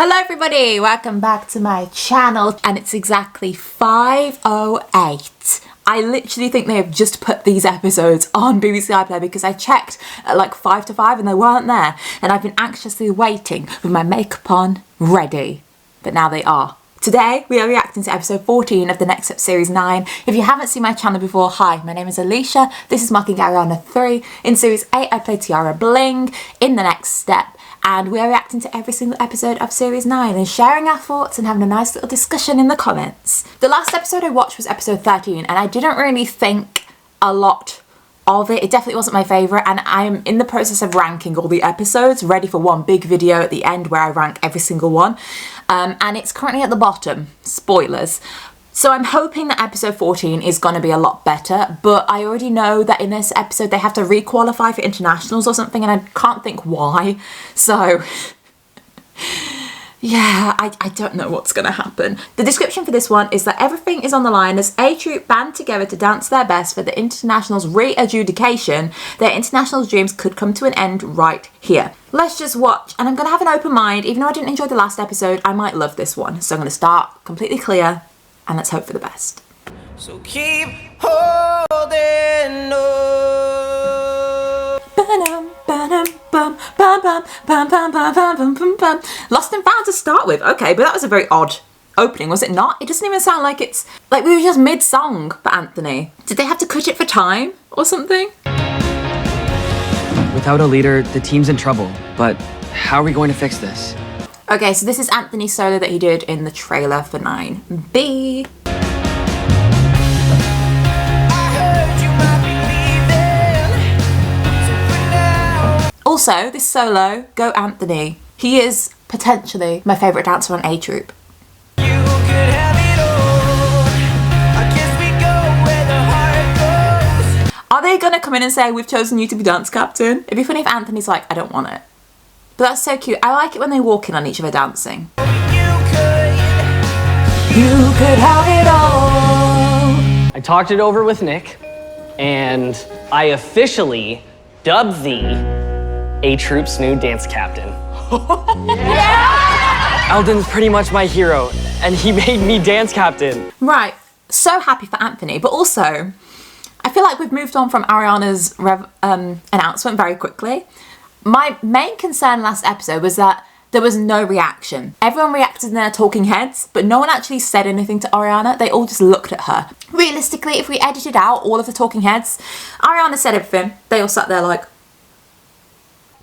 Hello everybody, welcome back to my channel, and it's exactly 5:08. I literally think they have just put these episodes on BBC iPlayer because I checked at like 5 to 5 and they weren't there, and I've been anxiously waiting with my makeup on ready, but now they are. Today we are reacting to episode 14 of the Next Step series 9. If you haven't seen my channel before, hi, my name is Alicia, this is marking Ariana 3. In series 8 I play Tiara Bling in the Next Step, and we are reacting to every single episode of series 9 and sharing our thoughts and having a nice little discussion in the comments. The last episode I watched was episode 13 and I didn't really think a lot of it. It definitely wasn't my favourite, and I'm in the process of ranking all the episodes, ready for one big video at the end where I rank every single one. And it's currently at the bottom, spoilers. So I'm hoping that episode 14 is going to be a lot better, but I already know that in this episode they have to re-qualify for internationals or something, and I can't think why. So yeah, I don't know what's going to happen. The description for this one is that everything is on the line as A Troop band together to dance their best for the internationals re-adjudication. Their internationals dreams could come to an end right here. Let's just watch, and I'm going to have an open mind. Even though I didn't enjoy the last episode, I might love this one. So I'm going to start completely clear, and let's hope for the best. So keep holding on. Lost and found to start with. Okay, but that was a very odd opening, was it not? It doesn't even sound like it's like we were just mid-song for Anthony. Did they have to cut it for time or something? Without a leader, the team's in trouble. But how are we going to fix this? Okay, so this is Anthony's solo that he did in the trailer for 9B. Also, this solo, go Anthony. He is potentially my favourite dancer on A Troop. Are they gonna come in and say, we've chosen you to be dance captain? It'd be funny if Anthony's like, I don't want it. But that's so cute. I like it when they walk in on each other dancing. You could have it all. I talked it over with Nick, and I officially dubbed thee A Troop's new dance captain. Yeah! Eldon's pretty much my hero, and he made me dance captain. Right, so happy for Anthony, but also, I feel like we've moved on from Ariana's announcement very quickly. My main concern last episode was that there was no reaction. Everyone reacted in their talking heads, but no one actually said anything to Ariana. They all just looked at her. Realistically, if we edited out all of the talking heads, Ariana said everything. They all sat there like,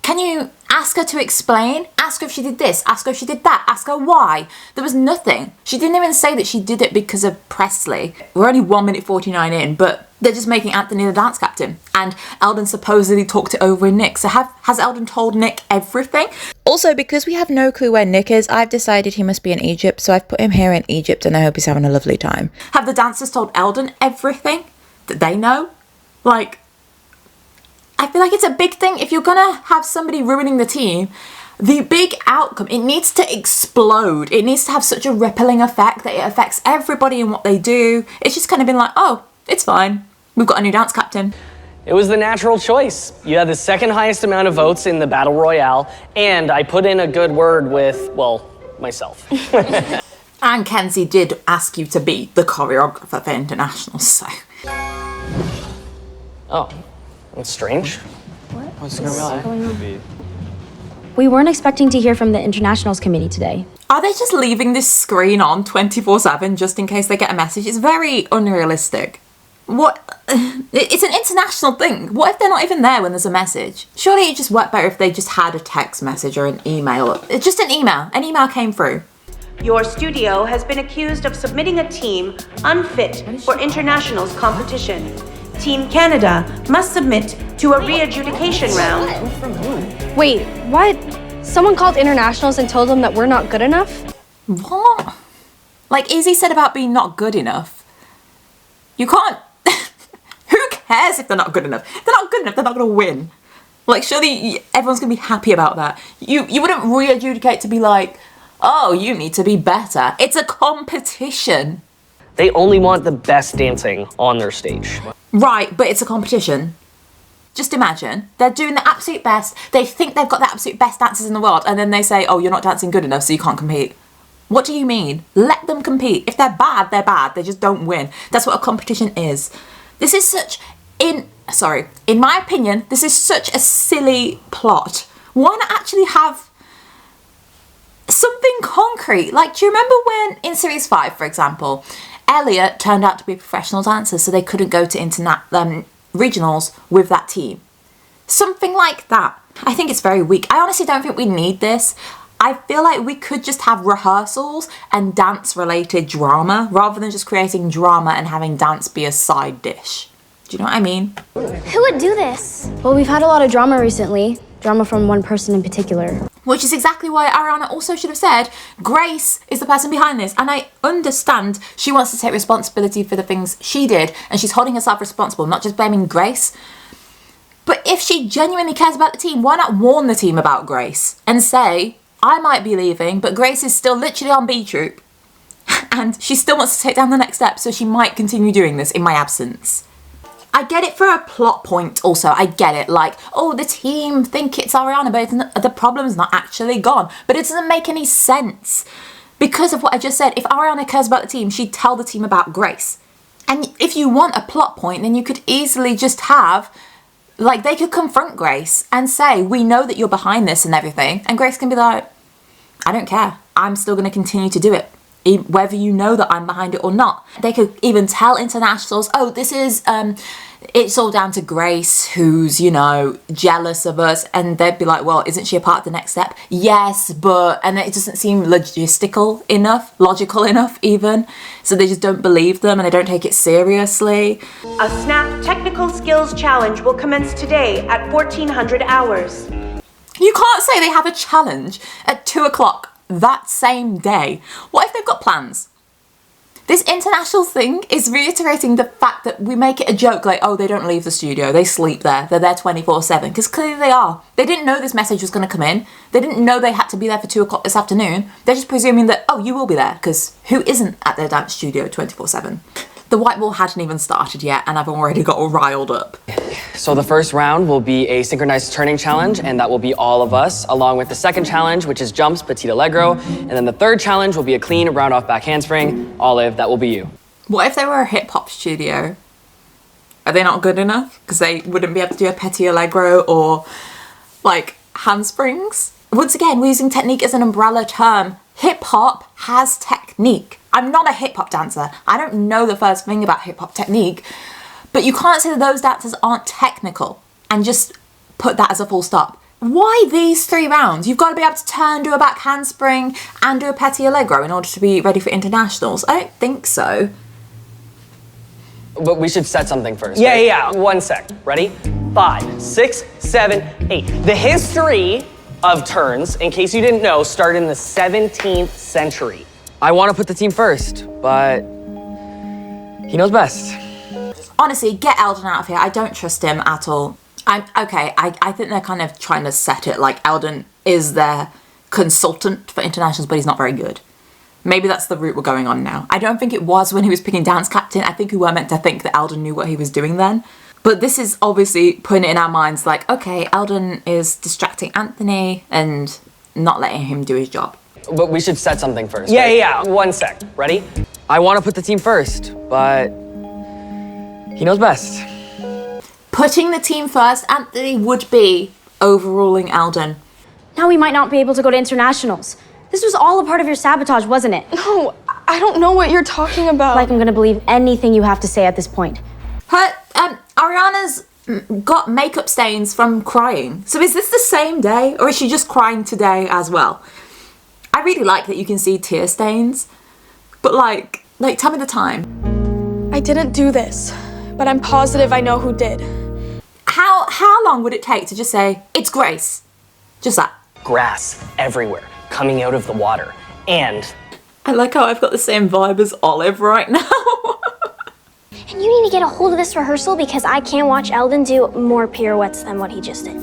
can you ask her to explain? Ask her if she did this, ask her if she did that, ask her why. There was nothing. She didn't even say that she did it because of Presley. We're only 1 minute 49 in, but they're just making Anthony the dance captain. And Eldon supposedly talked it over with Nick. So has Eldon told Nick everything? Also, because we have no clue where Nick is, I've decided he must be in Egypt. So I've put him here in Egypt, and I hope he's having a lovely time. Have the dancers told Eldon everything that they know? Like, I feel like it's a big thing. If you're gonna have somebody ruining the team, the big outcome, it needs to explode. It needs to have such a rippling effect that it affects everybody in what they do. It's just kind of been like, oh, it's fine. We've got a new dance captain. It was the natural choice. You had the second highest amount of votes in the Battle Royale, and I put in a good word with, well, myself. And Kenzie did ask you to be the choreographer for internationals, so. Oh. That's strange. What's going on? We weren't expecting to hear from the Internationals Committee today. Are they just leaving this screen on 24/7 just in case they get a message? It's very unrealistic. What? It's an international thing. What if they're not even there when there's a message? Surely it'd just work better if they just had a text message or an email. It's just an email. An email came through. Your studio has been accused of submitting a team unfit for internationals competition. Team Canada must submit to a re-adjudication round. Wait, what? Someone called internationals and told them that we're not good enough? What? Like Izzy said about being not good enough. You can't... Who cares if they're not good enough? If they're not good enough, they're not going to win. Like, surely everyone's going to be happy about that. You wouldn't re-adjudicate to be like, oh, you need to be better. It's a competition. They only want the best dancing on their stage. Right, but it's a competition. just imagine, they're doing the absolute best, they think they've got the absolute best dancers in the world, and then they say, oh, you're not dancing good enough, so you can't compete. What do you mean? Let them compete. If they're bad, they're bad. They just don't win. That's what a competition is. This is such, in my opinion, this is such a silly plot. Why not actually have something concrete? Like, do you remember when in series 5, for example, Elliot turned out to be a professional dancer, so they couldn't go to regionals with that team? Something like that. I think it's very weak. I honestly don't think we need this. I feel like we could just have rehearsals and dance-related drama rather than just creating drama and having dance be a side dish. Do you know what I mean? Who would do this? Well, we've had a lot of drama recently. Drama from one person in particular. Which is exactly why Ariana also should have said, Grace is the person behind this. And I understand she wants to take responsibility for the things she did and she's holding herself responsible, not just blaming Grace. But if she genuinely cares about the team, why not warn the team about Grace and say, I might be leaving, but Grace is still literally on B Troop and she still wants to take down the next step, so she might continue doing this in my absence. I get it for a plot point also, I get it, like, oh, the team think it's Ariana, but the problem's not actually gone. But it doesn't make any sense because of what I just said. If Ariana cares about the team, she'd tell the team about Grace. And if you want a plot point, then you could easily just have, like, they could confront Grace and say, we know that you're behind this and everything. And Grace can be like, I don't care. I'm still going to continue to do it, whether you know that I'm behind it or not. They could even tell internationals, oh, this is, it's all down to Grace, who's, you know, jealous of us. And they'd be like, well, isn't she a part of the next step? Yes, but, and it doesn't seem logical enough even. So they just don't believe them and they don't take it seriously. A Snap Technical Skills Challenge will commence today at 1400 hours. You can't say they have a challenge at 2 o'clock that same day. What if they've got plans? This international thing is reiterating the fact that we make it a joke, like, oh, they don't leave the studio, they sleep there, they're there 24/7, because clearly they are. They didn't know this message was going to come in. They didn't know they had to be there for 2 o'clock this afternoon. They're just presuming that, oh, you will be there, because who isn't at their dance studio 24/7? The white ball hadn't even started yet, and I've already got all riled up. So the first round will be a synchronized turning challenge, and that will be all of us, along with the second challenge, which is jumps, petit allegro. And then the third challenge will be a clean round off back handspring. Olive, that will be you. What if they were a hip hop studio? Are they not good enough? Because they wouldn't be able to do a petit allegro or like handsprings? Once again, we're using technique as an umbrella term. Hip hop has technique. I'm not a hip hop dancer. I don't know the first thing about hip hop technique, but you can't say that those dancers aren't technical and just put that as a full stop. Why these 3 rounds? You've got to be able to turn, do a back handspring and do a petit allegro in order to be ready for internationals. I don't think so. But we should set something first. Yeah, right? yeah. 1 sec. Ready? 5, 6, 7, 8. The history of turns, in case you didn't know, started in the 17th century. I want to put the team first, but he knows best. Honestly, get Eldon out of here. I don't trust him at all. I think they're kind of trying to set it like Eldon is their consultant for internationals, but he's not very good. Maybe that's the route we're going on now. I don't think it was when he was picking dance captain. I think we were meant to think that Eldon knew what he was doing then. But this is obviously putting it in our minds like, okay, Eldon is distracting Anthony and not letting him do his job. But we should set something first. Yeah, right? yeah. 1 sec. Ready? I want to put the team first, but he knows best. Putting the team first, Anthony would be overruling Eldon. Now we might not be able to go to internationals. This was all a part of your sabotage, wasn't it? No, I don't know what you're talking about. Like I'm gonna believe anything you have to say at this point. Ariana's got makeup stains from crying. So is this the same day or is she just crying today as well? I really like that you can see tear stains, but like tell me the time. I didn't do this, but I'm positive I know who did. How long would it take to just say, it's Grace? Just that. Grass everywhere, coming out of the water. And I like how I've got the same vibe as Olive right now. And you need to get a hold of this rehearsal because I can't watch Eldon do more pirouettes than what he just did.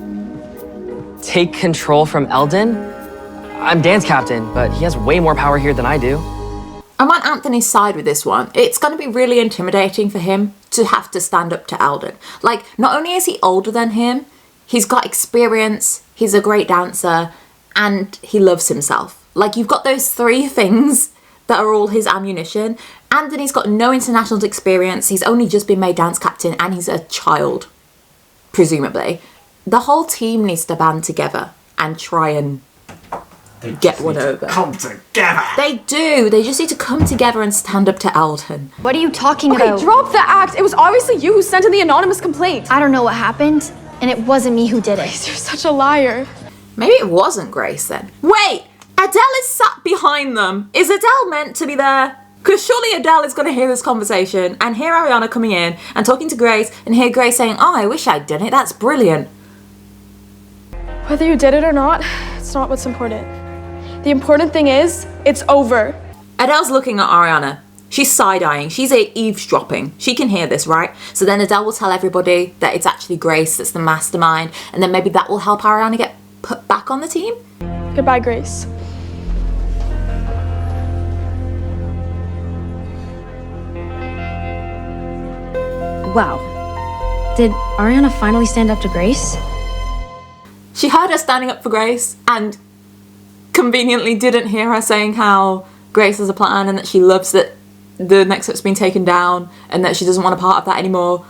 Take control from Eldon? I'm dance captain, but he has way more power here than I do. I'm on Anthony's side with this one. It's going to be really intimidating for him to have to stand up to Eldon. Like, not only is he older than him, he's got experience, he's a great dancer, and he loves himself. Like, you've got those three things that are all his ammunition. Anthony's got no international experience, he's only just been made dance captain, and he's a child, presumably. The whole team needs to band together and try and get one over. Come together. They do. They just need to come together and stand up to Eldon. What are you talking Okay, about? drop the act. It was obviously you who sent in the anonymous complaint. I don't know what happened, and it wasn't me who did it. You're such a liar. Maybe it wasn't Grace then. Wait, Adele is sat behind them. Is Adele meant to be there? Because surely Adele is going to hear this conversation and hear Ariana coming in and talking to Grace and hear Grace saying, oh, I wish I'd done it. That's brilliant. Whether you did it or not, it's not what's important. The important thing is, it's over. Adele's looking at Ariana. She's side-eyeing. She's eavesdropping. She can hear this, right? So then Adele will tell everybody that it's actually Grace that's the mastermind, and then maybe that will help Ariana get put back on the team. Goodbye, Grace. Wow. Did Ariana finally stand up to Grace? She heard her standing up for Grace and conveniently didn't hear her saying how Grace has a plan and that she loves that the next step's been taken down and that she doesn't want a part of that anymore.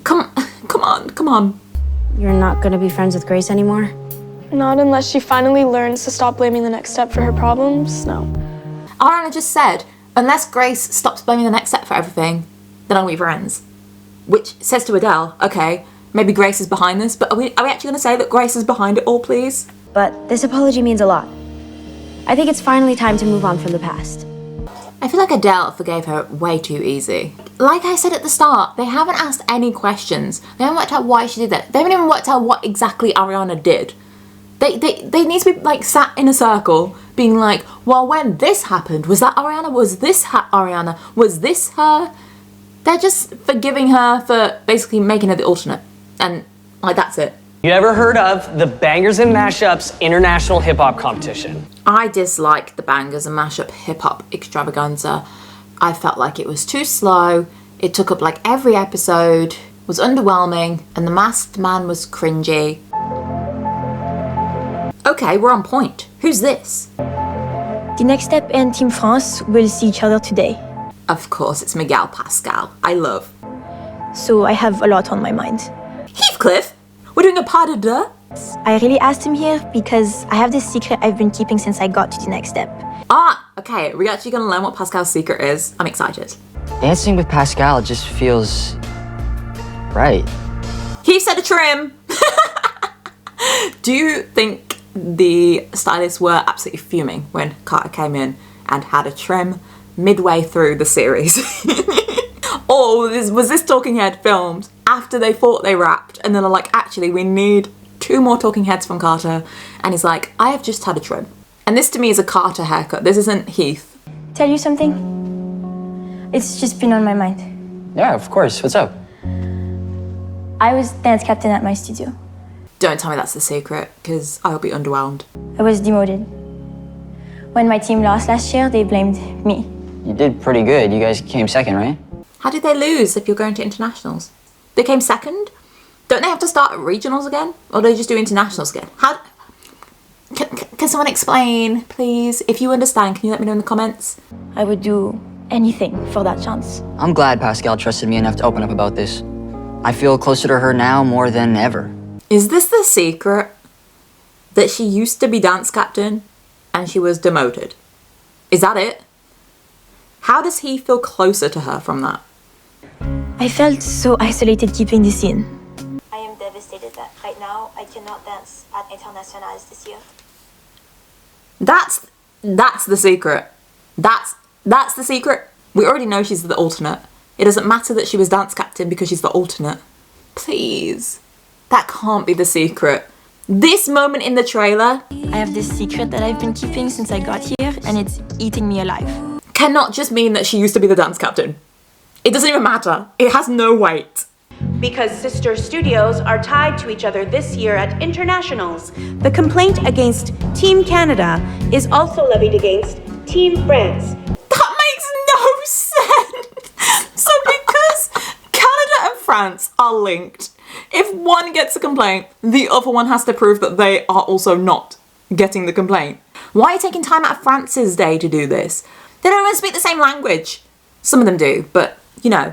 Come on. You're not gonna be friends with Grace anymore? Not unless she finally learns to stop blaming the next step for her problems, no. Ariana just said, unless Grace stops blaming the next step for everything, then I'll be friends. Which says to Adele, okay, maybe Grace is behind this, but are we actually gonna say that Grace is behind it all, please? But this apology means a lot. I think it's finally time to move on from the past. I feel like Adele forgave her way too easy. Like I said at the start, they haven't asked any questions. They haven't worked out why she did that. They haven't even worked out what exactly Ariana did. They need to be like sat in a circle being like, well, when this happened, was that Ariana? Was this Ariana? Was this her? They're just forgiving her for basically making her the alternate. And like, that's it. You ever heard of the Bangers and Mashups International Hip Hop Competition? I dislike the Bangers and Mashup hip hop extravaganza. I felt like it was too slow. It took up like every episode, was underwhelming, and the masked man was cringy. Okay, we're on point. Who's this? The Next Step and Team France will see each other today. Of course, it's Miguel Pascal. I love. So I have a lot on my mind. Heathcliff? We're doing a pas de deux? I really asked him here because I have this secret I've been keeping since I got to the next step. Ah, okay. We're actually going to learn what Pascal's secret is. I'm excited. Dancing with Pascal just feels right. He said a trim. Do you think the stylists were absolutely fuming when Carter came in and had a trim midway through the series? Or was this talking head filmed after they thought they wrapped and then they're like, actually, we need 2 more talking heads from Carter? And he's like, I have just had a trim. And this to me is a Carter haircut. This isn't Heath. Tell you something? It's just been on my mind. Yeah, of course. What's up? I was dance captain at my studio. Don't tell me that's the secret, because I'll be underwhelmed. I was demoted. When my team lost last year, they blamed me. You did pretty good. You guys came second, right? How did they lose if you're going to internationals? They came second? Don't they have to start at regionals again? Or do they just do internationals again? How? Can someone explain, please? If you understand, can you let me know in the comments? I would do anything for that chance. I'm glad Pascal trusted me enough to open up about this. I feel closer to her now more than ever. Is this the secret? That she used to be dance captain and she was demoted? Is that it? How does he feel closer to her from that? I felt so isolated keeping this in. I am devastated that right now I cannot dance at internationals this year. That's the secret. That's the secret. We already know she's the alternate. It doesn't matter that she was dance captain because she's the alternate. Please. That can't be the secret. This moment in the trailer. I have this secret that I've been keeping since I got here, and it's eating me alive. Cannot just mean that she used to be the dance captain. It doesn't even matter. It has no weight. Because sister studios are tied to each other this year at internationals, the complaint against Team Canada is also levied against Team France. That makes no sense. So because accounts are linked. If one gets a complaint, the other one has to prove that they are also not getting the complaint. Why are you taking time out of France's day to do this? They don't even speak the same language. Some of them do, but you know.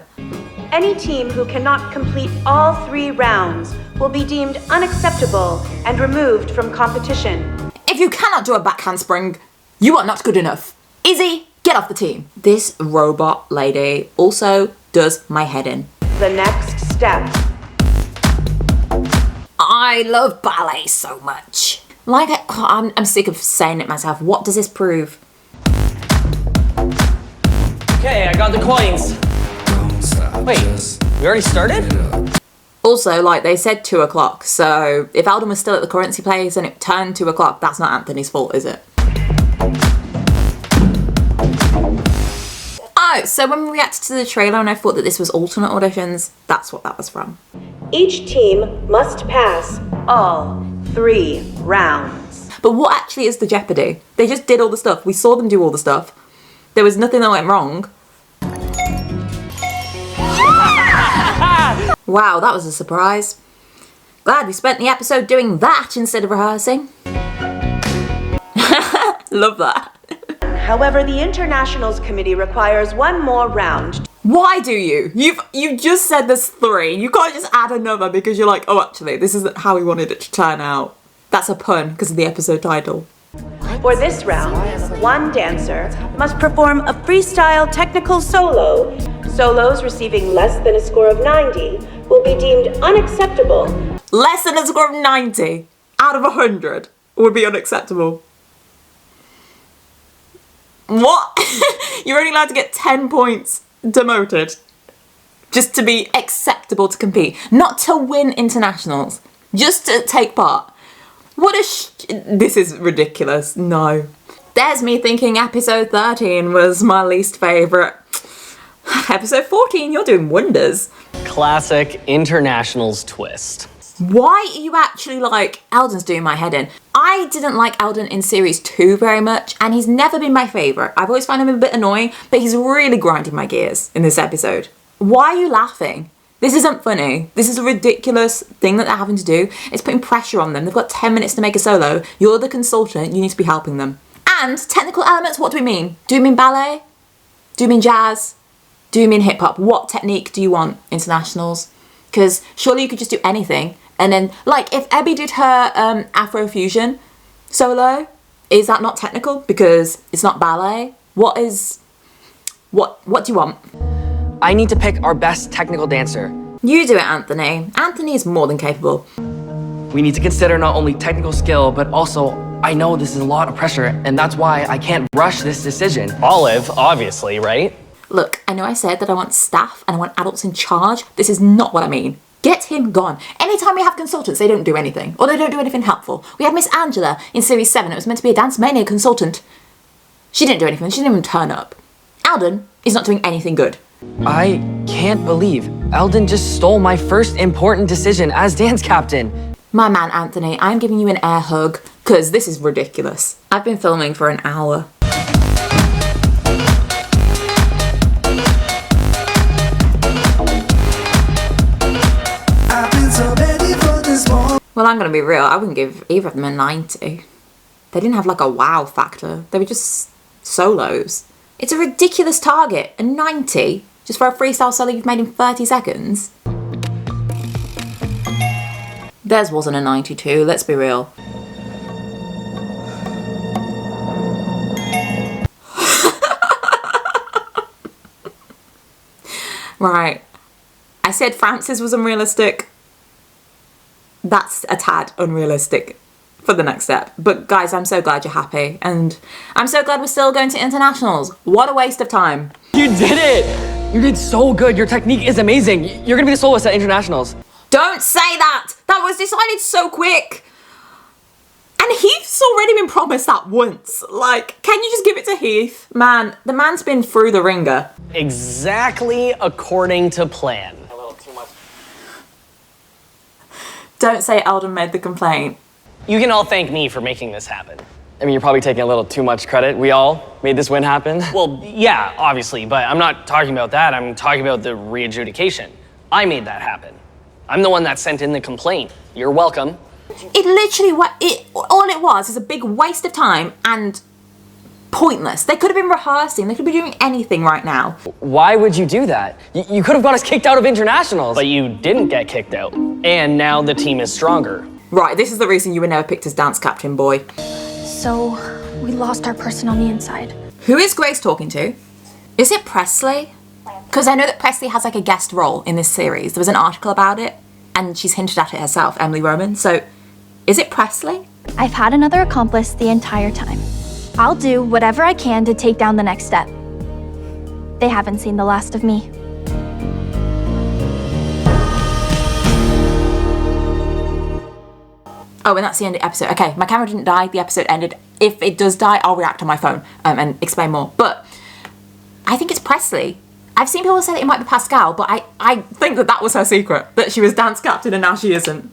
Any team who cannot complete all 3 rounds will be deemed unacceptable and removed from competition. If you cannot do a back handspring, you are not good enough. Izzy, get off the team. This robot lady also does my head in. The next step. I love ballet so much. Like, I'm sick of saying it myself. What does this prove? Okay, I got the coins. Wait, we already started? Also, like, they said 2 o'clock, so if Alden was still at the currency place and it turned 2 o'clock, that's not Anthony's fault, is it? Oh, so when we reacted to the trailer and I thought that this was alternate auditions, that's what that was from. Each team must pass all 3 rounds. But what actually is the jeopardy? They just did all the stuff. We saw them do all the stuff. There was nothing that went wrong. Wow, that was a surprise. Glad we spent the episode doing that instead of rehearsing. Love that. However, the Internationals Committee requires 1 more round. Why do you? You've just said there's 3. You can't just add another because you're like, oh, actually, this isn't how we wanted it to turn out. That's a pun because of the episode title. For this round, 1 dancer must perform a freestyle technical solo. Solos receiving less than a score of 90 will be deemed unacceptable. Less than a score of 90 out of 100 would be unacceptable. What? You're only allowed to get 10 points demoted just to be acceptable to compete, not to win internationals, just to take part. What a this is ridiculous. No. There's me thinking episode 13 was my least favourite. Episode 14, you're doing wonders. Classic Internationals twist. Why are you actually like, Alden's doing my head in? I didn't like Alden in series 2 very much, and he's never been my favourite. I've always found him a bit annoying, but he's really grinding my gears in this episode. Why are you laughing? This isn't funny. This is a ridiculous thing that they're having to do. It's putting pressure on them. They've got 10 minutes to make a solo. You're the consultant, you need to be helping them. And technical elements, what do we mean? Do we mean ballet? Do we mean jazz? Do you mean hip hop? What technique do you want, internationals? Because surely you could just do anything. And then, like, if Ebby did her Afrofusion solo, is that not technical? Because it's not ballet? What do you want? I need to pick our best technical dancer. You do it, Anthony. Anthony is more than capable. We need to consider not only technical skill, but also, I know this is a lot of pressure, and that's why I can't rush this decision. Olive, obviously, right? Look, I know I said that I want staff and I want adults in charge. This is not what I mean. Get him gone. Anytime we have consultants, they don't do anything. Or they don't do anything helpful. We had Miss Angela in Series 7. It was meant to be a Dance Mania consultant. She didn't do anything. She didn't even turn up. Alden is not doing anything good. I can't believe Eldon just stole my first important decision as dance captain. My man, Anthony, I'm giving you an air hug, because this is ridiculous. I've been filming for an hour. Well, I'm going to be real, I wouldn't give either of them a 90. They didn't have like a wow factor. They were just solos. It's a ridiculous target, a 90, just for a freestyle solo you've made in 30 seconds. Theirs wasn't a 92, let's be real. Right, I said Francis was unrealistic. That's a tad unrealistic for the next step. But guys, I'm so glad you're happy. And I'm so glad we're still going to internationals. What a waste of time. You did it! You did so good. Your technique is amazing. You're gonna be the soloist at internationals. Don't say that! That was decided so quick. And Heath's already been promised that once. Like, can you just give it to Heath? Man, the man's been through the ringer. Exactly according to plan. A little too much. Don't say Eldon made the complaint. You can all thank me for making this happen. I mean, you're probably taking a little too much credit. We all made this win happen. Well, yeah, obviously, but I'm not talking about that. I'm talking about the re-adjudication. I made that happen. I'm the one that sent in the complaint. You're welcome. It literally, all it was is a big waste of time and pointless. They could have been rehearsing. They could be doing anything right now. Why would you do that? You could have got us kicked out of internationals. But you didn't get kicked out. And now the team is stronger. Right, this is the reason you were never picked as dance captain, boy. So, we lost our person on the inside. Who is Grace talking to? Is it Presley? Because I know that Presley has like a guest role in this series. There was an article about it, and she's hinted at it herself, Emily Roman. So, is it Presley? I've had another accomplice the entire time. I'll do whatever I can to take down the next step. They haven't seen the last of me. Oh, and that's the end of the episode. Okay, my camera didn't die, the episode ended. If it does die, I'll react on my phone and explain more. But I think it's Presley. I've seen people say that it might be Pascal, but I think that was her secret. That she was dance captain and now she isn't.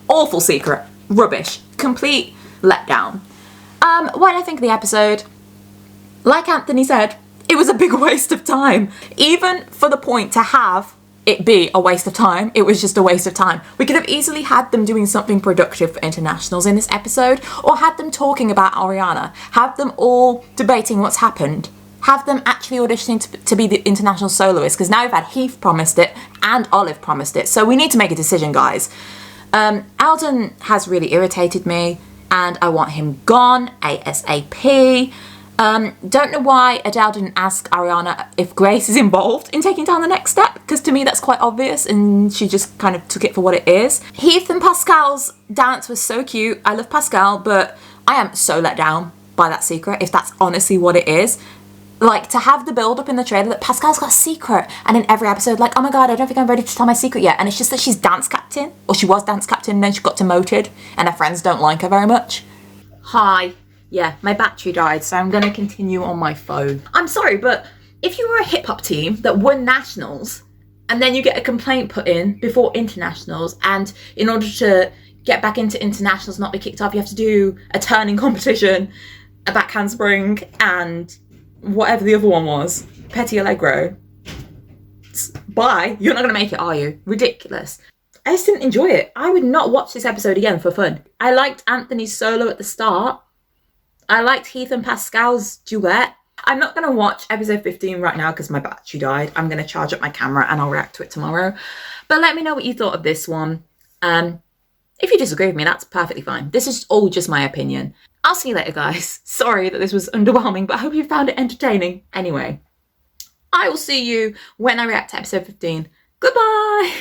Awful secret. Rubbish. Complete letdown. What did I think of the episode? Like Anthony said, it was a big waste of time. Even for the point to have it be a waste of time, it was just a waste of time. We could have easily had them doing something productive for internationals in this episode, or had them talking about Ariana, have them all debating what's happened, have them actually auditioning to be the international soloist, because now we've had Heath promised it and Olive promised it, so we need to make a decision, guys. Alden has really irritated me and I want him gone ASAP. Don't know why Adele didn't ask Ariana if Grace is involved in taking down the next step, because to me that's quite obvious and she just kind of took it for what it is. Heath and Pascal's dance was so cute. I love Pascal, but I am so let down by that secret, if that's honestly what it is. Like, to have the build-up in the trailer that Pascal's got a secret, and in every episode, like, oh my god, I don't think I'm ready to tell my secret yet, and it's just that she's dance captain, or she was dance captain, and then she got demoted, and her friends don't like her very much. Hi. Yeah, my battery died, so I'm gonna continue on my phone. I'm sorry, but if you were a hip-hop team that won nationals, and then you get a complaint put in before internationals, and in order to get back into internationals, not be kicked off, you have to do a turning competition, a back handspring, and whatever the other one was, Petit Allegro. Bye. You're not going to make it, are you? Ridiculous. I just didn't enjoy it. I would not watch this episode again for fun. I liked Anthony's solo at the start. I liked Heath and Pascal's duet. I'm not going to watch episode 15 right now because my battery died. I'm going to charge up my camera and I'll react to it tomorrow. But let me know what you thought of this one. If you disagree with me, that's perfectly fine. This is all just my opinion. I'll see you later, guys. Sorry that this was underwhelming, but I hope you found it entertaining. Anyway, I will see you when I react to episode 15. Goodbye!